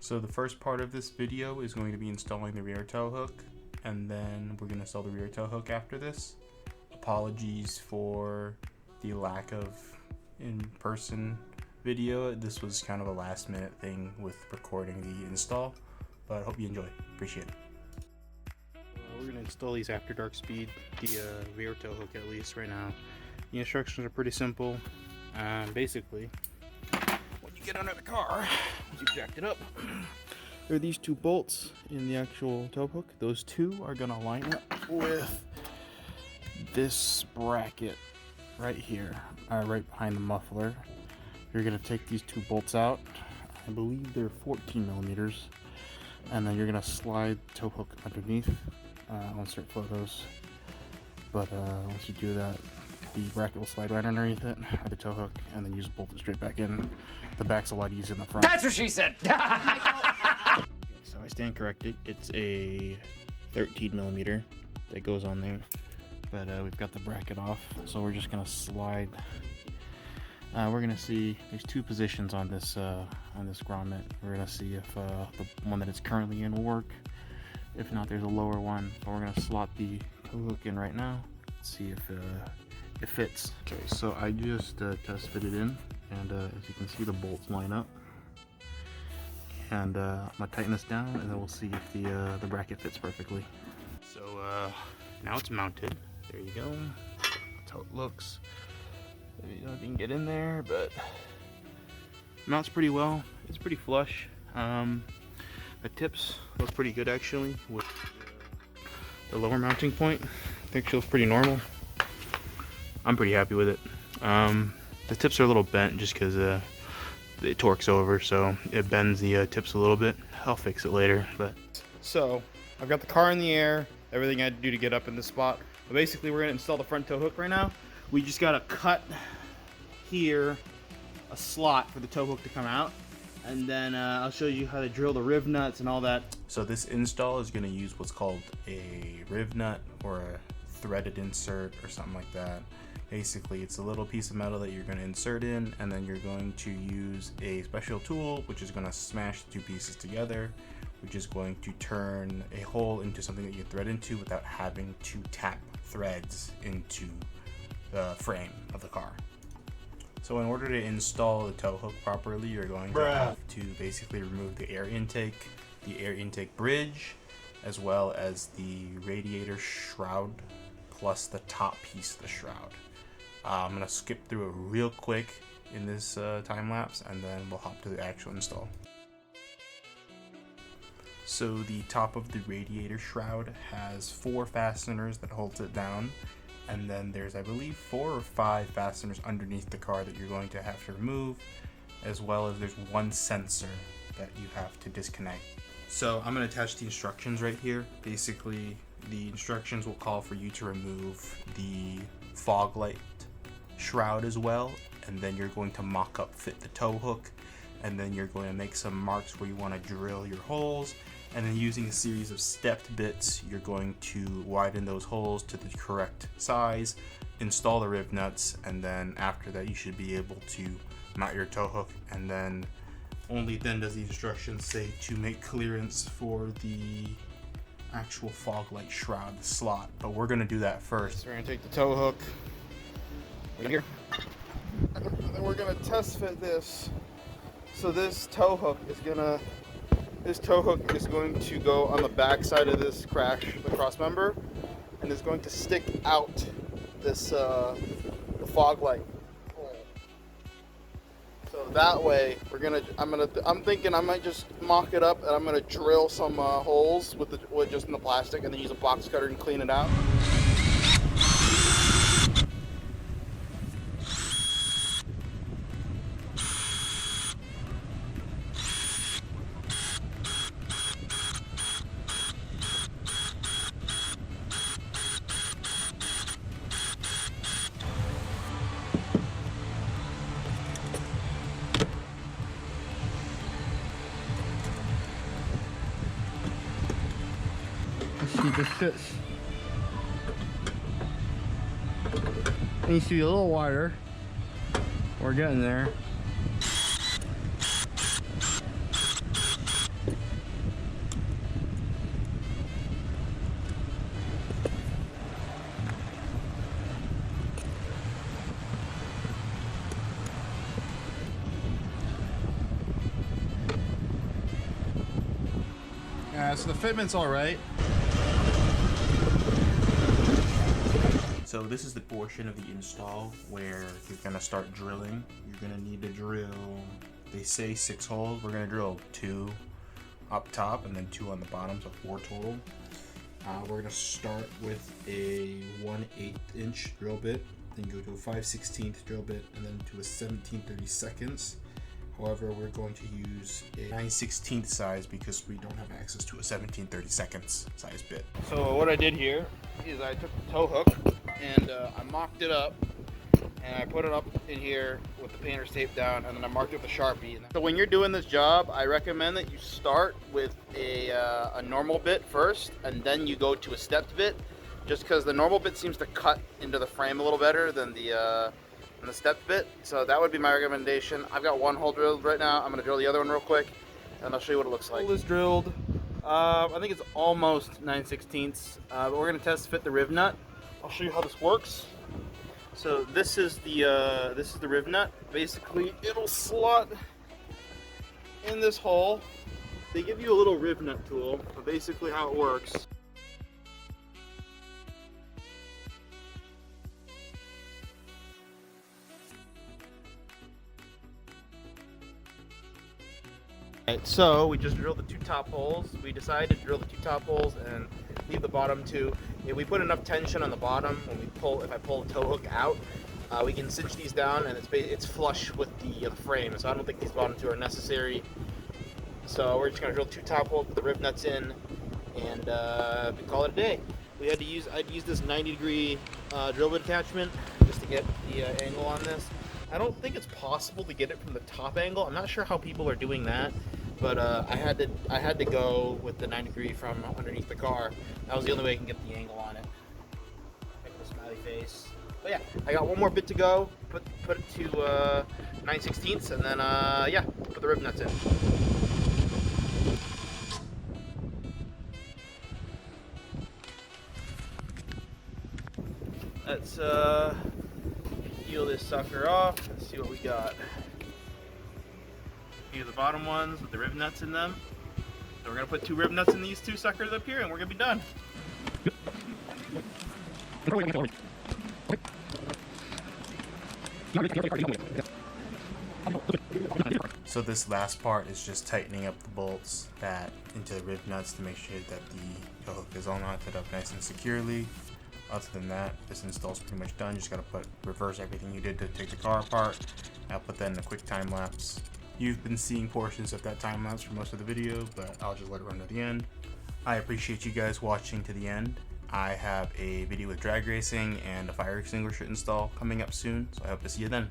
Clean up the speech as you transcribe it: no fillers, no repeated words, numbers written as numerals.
So the first part of this video is going to be installing the rear tow hook, and then we're going to install the rear tow hook after this. Apologies for the lack of in-person video. This was kind of a last minute thing with recording the install, but I hope you enjoy. Appreciate it. We're going to install these AfterDarkSpeed, the rear tow hook at least right now. The instructions are pretty simple. Basically, when you get under the car, once you've jacked it up, there are these two bolts in the actual tow hook. Those two are going to line up with this bracket right here, right behind the muffler. You're going to take these two bolts out. I believe they're 14 millimeters, and then you're going to slide the tow hook underneath. I'll insert photos, but once you do that, the bracket will slide right underneath it, or the tow hook, and then you just bolt it straight back in. The back's a lot easier than the front. That's what she said! So I stand corrected. It's a 13 millimeter that goes on there, but we've got the bracket off, so we're just gonna slide. We're gonna see there's two positions on this grommet. We're gonna see if the one that it's currently in will work. If not, there's a lower one, but we're gonna slot the tow hook in right now. See if it fits. Okay, so I just test fitted in, and as you can see, the bolts line up. And I'm gonna tighten this down, and then we'll see if the bracket fits perfectly. So now it's mounted. There you go. That's how it looks. I don't know if you can get in there, but it mounts pretty well. It's pretty flush. The tips look pretty good actually with the lower mounting point. I think it feels pretty normal. I'm pretty happy with it. The tips are a little bent just because it torques over, so it bends the tips a little bit. I'll fix it later. But so I've got the car in the air, everything I had to do to get up in this spot. But basically, we're gonna install the front tow hook right now. We just gotta cut here a slot for the tow hook to come out, and then I'll show you how to drill the rivnuts and all that. So this install is gonna use what's called a rivnut or a threaded insert or something like that. Basically, it's a little piece of metal that you're going to insert in, and then you're going to use a special tool which is going to smash the two pieces together, which is going to turn a hole into something that you thread into without having to tap threads into the frame of the car. So in order to install the tow hook properly, you're going to have to basically remove the air intake bridge, as well as the radiator shroud, plus the top piece of the shroud. I'm going to skip through it real quick in this time lapse, and then we'll hop to the actual install. So the top of the radiator shroud has 4 fasteners that holds it down, and then there's, I believe, 4 or 5 fasteners underneath the car that you're going to have to remove, as well as there's 1 sensor that you have to disconnect. So I'm going to attach the instructions right here. Basically, the instructions will call for you to remove the fog light shroud as well, and then you're going to mock up fit the tow hook, and then you're going to make some marks where you want to drill your holes, and then using a series of stepped bits, you're going to widen those holes to the correct size, install the rivnuts, and then after that you should be able to mount your tow hook, and then only then does the instructions say to make clearance for the actual fog light shroud, the slot. But we're going to do that first. So we're going to take the tow hook right here, and then we're going to test fit this. So this tow hook is going to go on the back side of this the cross member, and is going to stick out this the fog light hole. So that way I'm thinking I might just mock it up, and I'm gonna drill some holes with just in the plastic, and then use a box cutter and clean it out. See if this fits. It needs to be a little wider. We're getting there. So the fitment's all right. So this is the portion of the install where you're gonna start drilling. You're gonna need to drill, they say 6 holes. We're gonna drill 2 up top and then 2 on the bottom, so 4 total. We're gonna start with a 1/8 inch drill bit, then go to a 5/16 drill bit, and then to a 17/32. However, we're going to use a 9/16 size because we don't have access to a 17/32 size bit. So what I did here is I took the tow hook and I mocked it up, and I put it up in here with the painter's tape down, and then I marked it with a Sharpie. So when you're doing this job, I recommend that you start with a normal bit first, and then you go to a stepped bit, just because the normal bit seems to cut into the frame a little better than the stepped bit. So that would be my recommendation. I've got 1 hole drilled right now. I'm going to drill the other one real quick, and I'll show you what it looks like. Hole is drilled. I think it's almost 9/16, but we're going to test fit the rivnut. I'll show you how this works. So this is the rivnut. Basically, it'll slot in this hole. They give you a little rivnut tool, but basically how it works. Alright, so we just drilled the 2 top holes. We decided to drill the 2 top holes and leave the bottom 2. If we put enough tension on the bottom, if I pull the tow hook out, we can cinch these down, and it's flush with the frame. So I don't think these bottom 2 are necessary. So we're just gonna drill 2 top holes with the rivnuts in, and we call it a day. I'd use this 90-degree drill bit attachment just to get the angle on this. I don't think it's possible to get it from the top angle. I'm not sure how people are doing that, but I had to go with the 90-degree from underneath the car. That was the only way I can get the angle on it. Make a smiley face. But yeah, I got 1 more bit to go. Put it to 9/16, and then yeah, put the rivnuts in. Let's peel this sucker off and see what we got. These are the bottom ones with the rivnuts in them. So we're gonna put 2 rivnuts in these 2 suckers up here, and we're gonna be done. So this last part is just tightening up the bolts into the rivnuts to make sure that the tow hook is all knotted up nice and securely. Other than that, this install is pretty much done. You just gotta reverse everything you did to take the car apart. I'll put that in a quick time lapse. You've been seeing portions of that time lapse for most of the video, but I'll just let it run to the end. I appreciate you guys watching to the end. I have a video with drag racing and a fire extinguisher install coming up soon, so I hope to see you then.